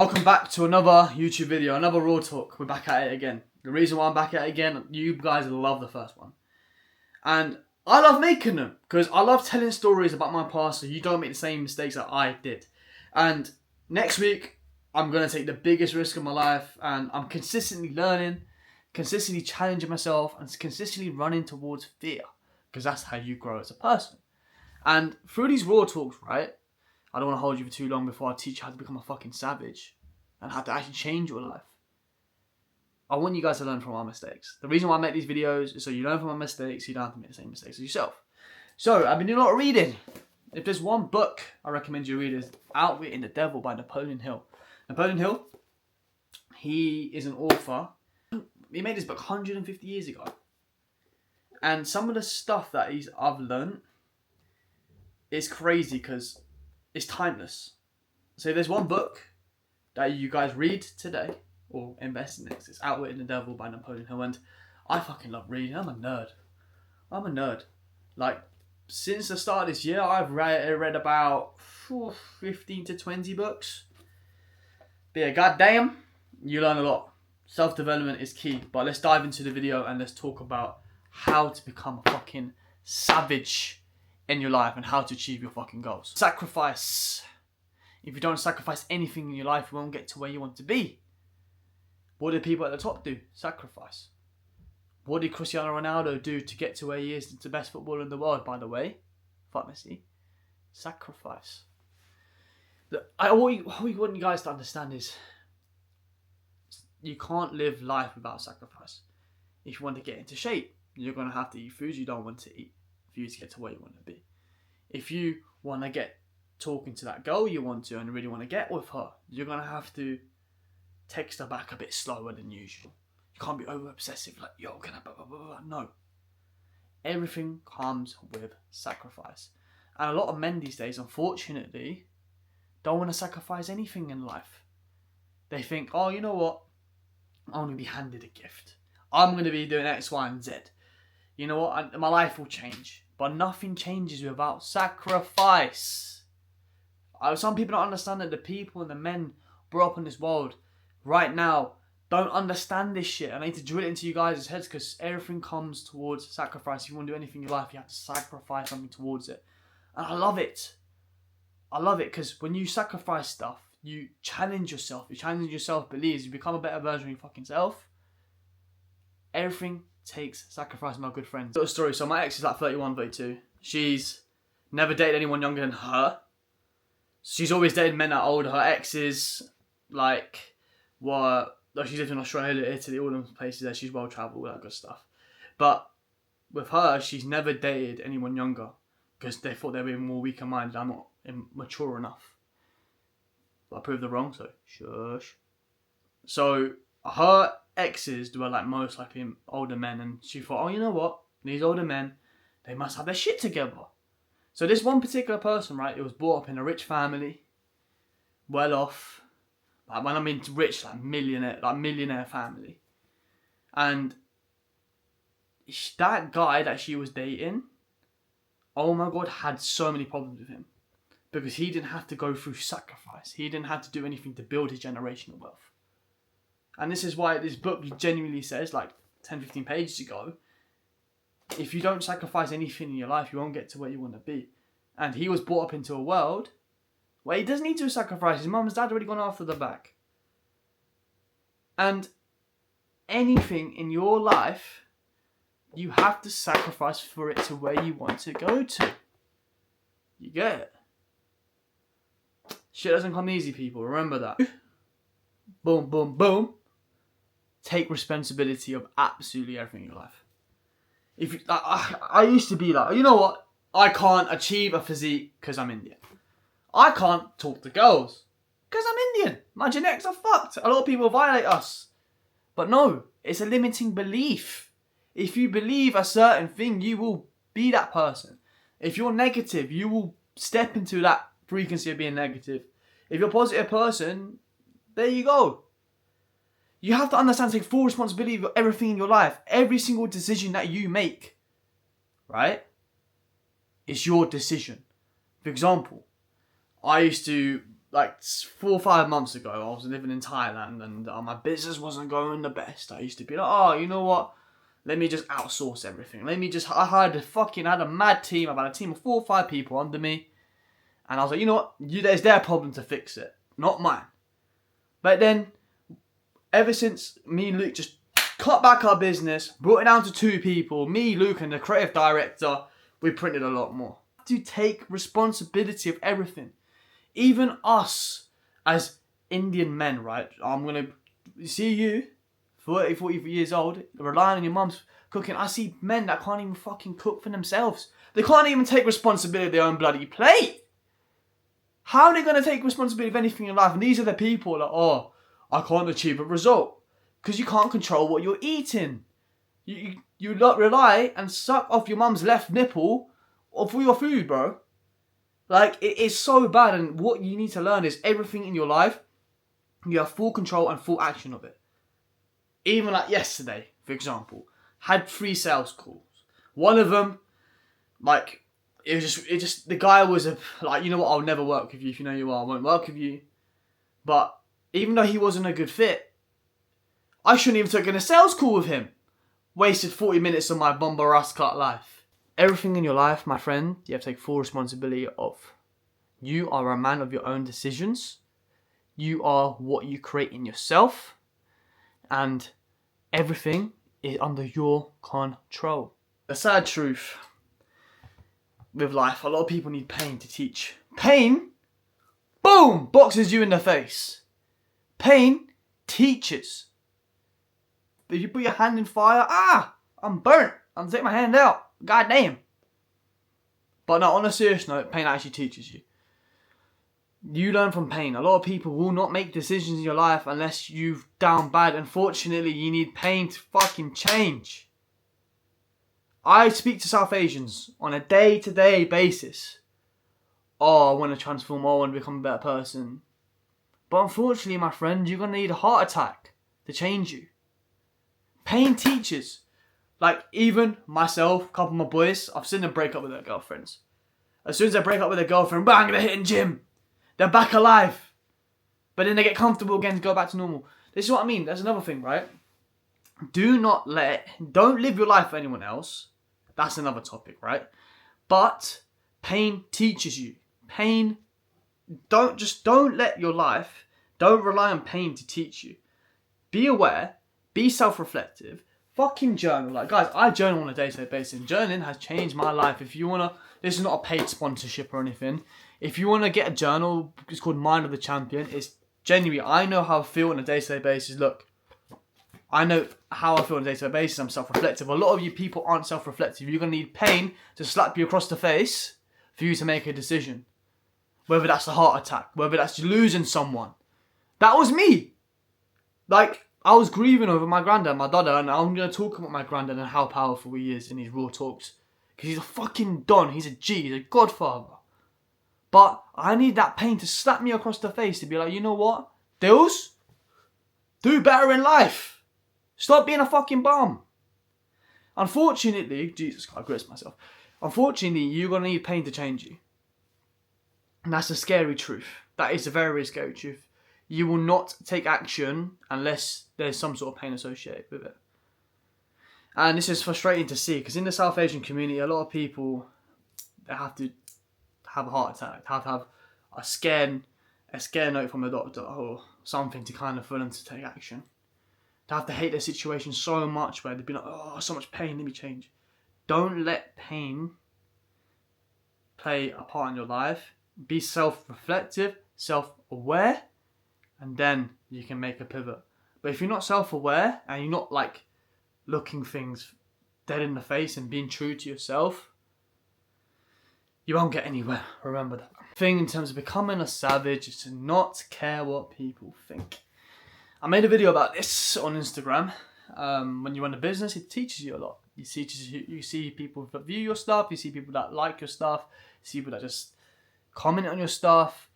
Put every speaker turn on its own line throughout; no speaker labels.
Welcome back to another YouTube video, another Raw Talk. We're back at it again. The reason why I'm back at it again, you guys love the first one. And I love making them because I love telling stories about my past so you don't make the same mistakes that I did. And next week, I'm going to take the biggest risk of my life and I'm consistently learning, consistently challenging myself and consistently running towards fear because that's how you grow as a person. And through these Raw Talks, right, I don't want to hold you for too long before I teach you how to become a fucking savage and how to actually change your life. I want you guys to learn from our mistakes. The reason why I make these videos is so you learn from my mistakes, so you don't have to make the same mistakes as yourself. So, I've been doing a lot of reading. If there's one book I recommend you read, is Outwitting the Devil by Napoleon Hill. Napoleon Hill, he is an author. He made this book 150 years ago. And some of the stuff that I've learned is crazy because it's timeless. So if there's one book that you guys read today or invest in this, it's Outwitting the Devil by Napoleon Hill. And I fucking love reading. I'm a nerd. Like, since the start of this year, I've read about 15 to 20 books. But yeah, goddamn, you learn a lot. Self-development is key. But let's dive into the video and let's talk about how to become a fucking savage in your life and how to achieve your fucking goals. Sacrifice. If you don't sacrifice anything in your life, you won't get to where you want to be. What did people at the top do? Sacrifice. What did Cristiano Ronaldo do to get to where he is? It's the best footballer in the world, by the way. Fuck Messi. Sacrifice. What we want you guys to understand is you can't live life without sacrifice. If you want to get into shape, you're going to have to eat foods you don't want to eat for you to get to where you want to be. If you want to get talking to that girl you want to and really want to get with her, you're going to have to text her back a bit slower than usual. You can't be over obsessive like, yo, can I blah, blah, blah, blah. No. Everything comes with sacrifice. And a lot of men these days, unfortunately, don't want to sacrifice anything in life. They think, oh, you know what? I'm going to be handed a gift. I'm going to be doing X, Y, and Z. You know what? My life will change. But nothing changes without sacrifice. Some people don't understand that the people and the men brought up in this world right now don't understand this shit. And I need to drill it into you guys' heads because everything comes towards sacrifice. If you want to do anything in your life, you have to sacrifice something towards it. And I love it. I love it because when you sacrifice stuff, you challenge yourself. You challenge your self-beliefs. You become a better version of your fucking self. Everything takes sacrifice, my good friends. Little story. So my ex is like 31, 32. She's never dated anyone younger than her. She's always dated men that are older. Her exes, she's lived in Australia, Italy, all those places there. She's well travelled, all that good stuff. But with her, she's never dated anyone younger because they thought they were more weaker minded. I'm not mature enough. But I proved them wrong, so shush. So her exes were like most likely older men, and she thought, oh, you know what? These older men, they must have their shit together. So this one particular person, right, it was brought up in a rich family, well off. Like when I mean rich, like millionaire family. And that guy that she was dating, oh my God, had so many problems with him. Because he didn't have to go through sacrifice. He didn't have to do anything to build his generational wealth. And this is why this book genuinely says, like 10, 15 pages ago, if you don't sacrifice anything in your life, you won't get to where you want to be. And he was brought up into a world where he doesn't need to sacrifice. His mum and dad already gone after the back. And anything in your life, you have to sacrifice for it to where you want to go to. You get it? Shit doesn't come easy, people. Remember that. Boom, boom, boom. Take responsibility of absolutely everything in your life. If you, I used to be like, you know what? I can't achieve a physique because I'm Indian. I can't talk to girls because I'm Indian. My genetics are fucked. A lot of people violate us. But no, it's a limiting belief. If you believe a certain thing, you will be that person. If you're negative, you will step into that frequency of being negative. If you're a positive person, there you go. You have to understand, take full responsibility for everything in your life. Every single decision that you make, right? It's your decision. For example, I used to like 4 or 5 months ago, I was living in Thailand and my business wasn't going the best. I used to be like, oh, you know what? Let me just outsource everything. I had a mad team. I had a team of 4 or 5 people under me. And I was like, you know what? There's their problem to fix it, not mine. But then, ever since me and Luke just cut back our business, brought it down to 2 people, me, Luke, and the creative director, we printed a lot more. To take responsibility of everything. Even us, as Indian men, right? I'm going to see you, 40 years old, relying on your mum's cooking. I see men that can't even fucking cook for themselves. They can't even take responsibility of their own bloody plate. How are they going to take responsibility of anything in life? And these are the people that, oh, I can't achieve a result. Because you can't control what you're eating. You rely and suck off your mum's left nipple for your food, bro. Like, it is so bad. And what you need to learn is everything in your life, you have full control and full action of it. Even like yesterday, for example, had 3 sales calls. One of them, like, the guy was like, you know what, I'll never work with you. If you know you are, I won't work with you. But even though he wasn't a good fit, I shouldn't even taken a sales call with him. Wasted 40 minutes of my bomber ass cut life. Everything in your life, my friend, you have to take full responsibility of. You are a man of your own decisions. You are what you create in yourself. And everything is under your control. The sad truth with life, a lot of people need pain to teach. Pain, boom, boxes you in the face. Pain teaches. If you put your hand in fire, I'm burnt. I'm taking my hand out. God damn. But no, on a serious note, pain actually teaches you. You learn from pain. A lot of people will not make decisions in your life unless you've down bad. Unfortunately, you need pain to fucking change. I speak to South Asians on a day-to-day basis. Oh, I want to transform. I want to become a better person. But unfortunately, my friend, you're going to need a heart attack to change you. Pain teaches. Like, even myself, a couple of my boys, I've seen them break up with their girlfriends. As soon as they break up with their girlfriend, bang, they're hitting gym. They're back alive. But then they get comfortable again to go back to normal. This is what I mean. That's another thing, right? Don't live your life for anyone else. That's another topic, right? But pain teaches you. Pain, don't let your life, don't rely on pain to teach you. Be aware, be self-reflective, fucking journal. Like, guys, I journal on a day-to-day basis. Journaling has changed my life. If you want to, this is not a paid sponsorship or anything. If you want to get a journal, it's called Mind of the Champion. It's genuinely, I know how I feel on a day-to-day basis. Look, I know how I feel on a day-to-day basis. I'm self-reflective. A lot of you people aren't self-reflective. You're going to need pain to slap you across the face for you to make a decision. Whether that's a heart attack, whether that's losing someone. That was me. Like, I was grieving over my granddad, my dada, and I'm going to talk about my granddad and how powerful he is in these raw talks. Because he's a fucking don. He's a G. He's a godfather. But I need that pain to slap me across the face to be like, you know what? Dills, do better in life. Stop being a fucking bum. Unfortunately, Jesus Christ, I grist myself. Unfortunately, you're going to need pain to change you. And that's a scary truth. That is a very, very scary truth. You will not take action unless there's some sort of pain associated with it. And this is frustrating to see because in the South Asian community, a lot of people, they have to have a heart attack, have to have a scare note from a doctor or something to kind of for them to take action. They have to hate their situation so much where they'd be like, oh, so much pain, let me change. Don't let pain play a part in your life. Be self-reflective, self-aware, and then you can make a pivot. But if you're not self-aware and you're not like looking things dead in the face and being true to yourself, you won't get anywhere. Remember that. Thing in terms of becoming a savage is to not care what people think. I made a video about this on Instagram. When you run a business, it teaches you a lot. You see people that view your stuff, you see people that like your stuff, you see people that just comment on your stuff.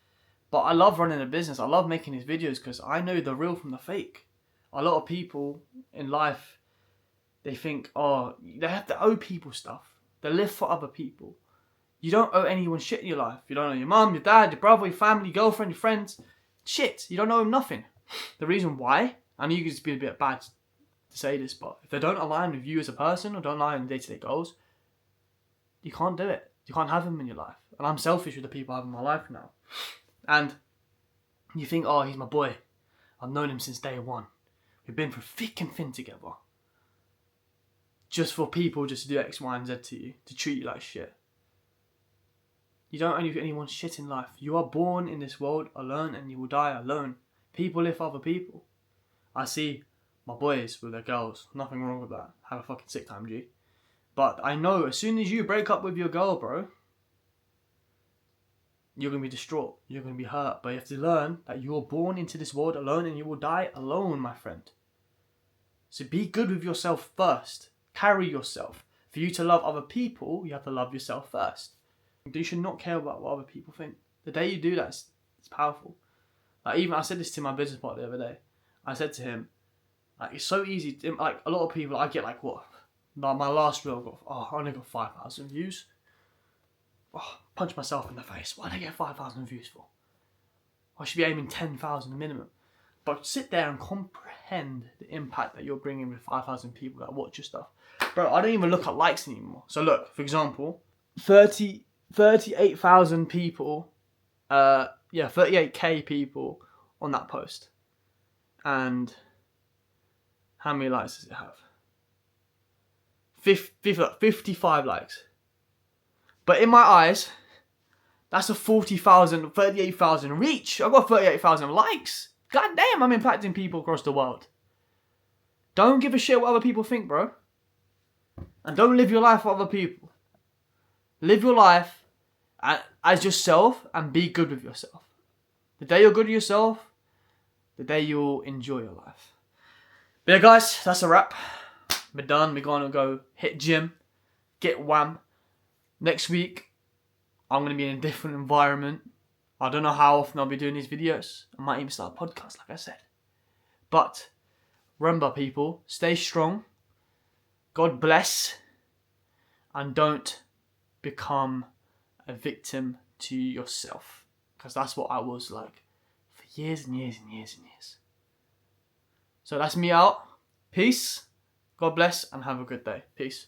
But I love running a business. I love making these videos because I know the real from the fake. A lot of people in life, they think, oh, they have to owe people stuff. They live for other people. You don't owe anyone shit in your life. You don't owe your mum, your dad, your brother, your family, your girlfriend, your friends. Shit. You don't owe them nothing. The reason why, I know you could just be a bit bad to say this, but if they don't align with you as a person or don't align with day-to-day goals, you can't do it. You can't have them in your life. And I'm selfish with the people I have in my life now. And you think, oh, he's my boy. I've known him since day one. We've been through thick and thin together. Just for people just to do X, Y, and Z to you. To treat you like shit. You don't owe anyone shit in life. You are born in this world alone and you will die alone. People live for other people. I see my boys with their girls. Nothing wrong with that. Have a fucking sick time, G. But I know as soon as you break up with your girl, bro, you're going to be distraught. You're going to be hurt. But you have to learn that you were born into this world alone and you will die alone, my friend. So be good with yourself first. Carry yourself. For you to love other people, you have to love yourself first. You should not care about what other people think. The day you do that, it's powerful. Like, even I said this to my business partner the other day. I said to him, like, it's so easy. Like, a lot of people, I get like, what? Like, my last reel, I only got 5,000 views. Oh, punch myself in the face. Why did I get 5,000 views for? I should be aiming 10,000 minimum. But sit there and comprehend the impact that you're bringing with 5,000 people that watch your stuff. Bro, I don't even look at likes anymore. So look, for example, 38,000 people, 38k people on that post. And how many likes does it have? 55 likes. But in my eyes, that's a 38,000 reach. I've got 38,000 likes. God damn, I'm impacting people across the world. Don't give a shit what other people think, bro. And don't live your life for other people. Live your life as yourself and be good with yourself. The day you're good with yourself, the day you'll enjoy your life. But yeah, guys, that's a wrap. We're done. We're going to go hit gym, get wham. Next week, I'm going to be in a different environment. I don't know how often I'll be doing these videos. I might even start a podcast, like I said. But remember, people, stay strong. God bless. And don't become a victim to yourself. Because that's what I was like for years and years and years and years. So that's me out. Peace. God bless and have a good day. Peace.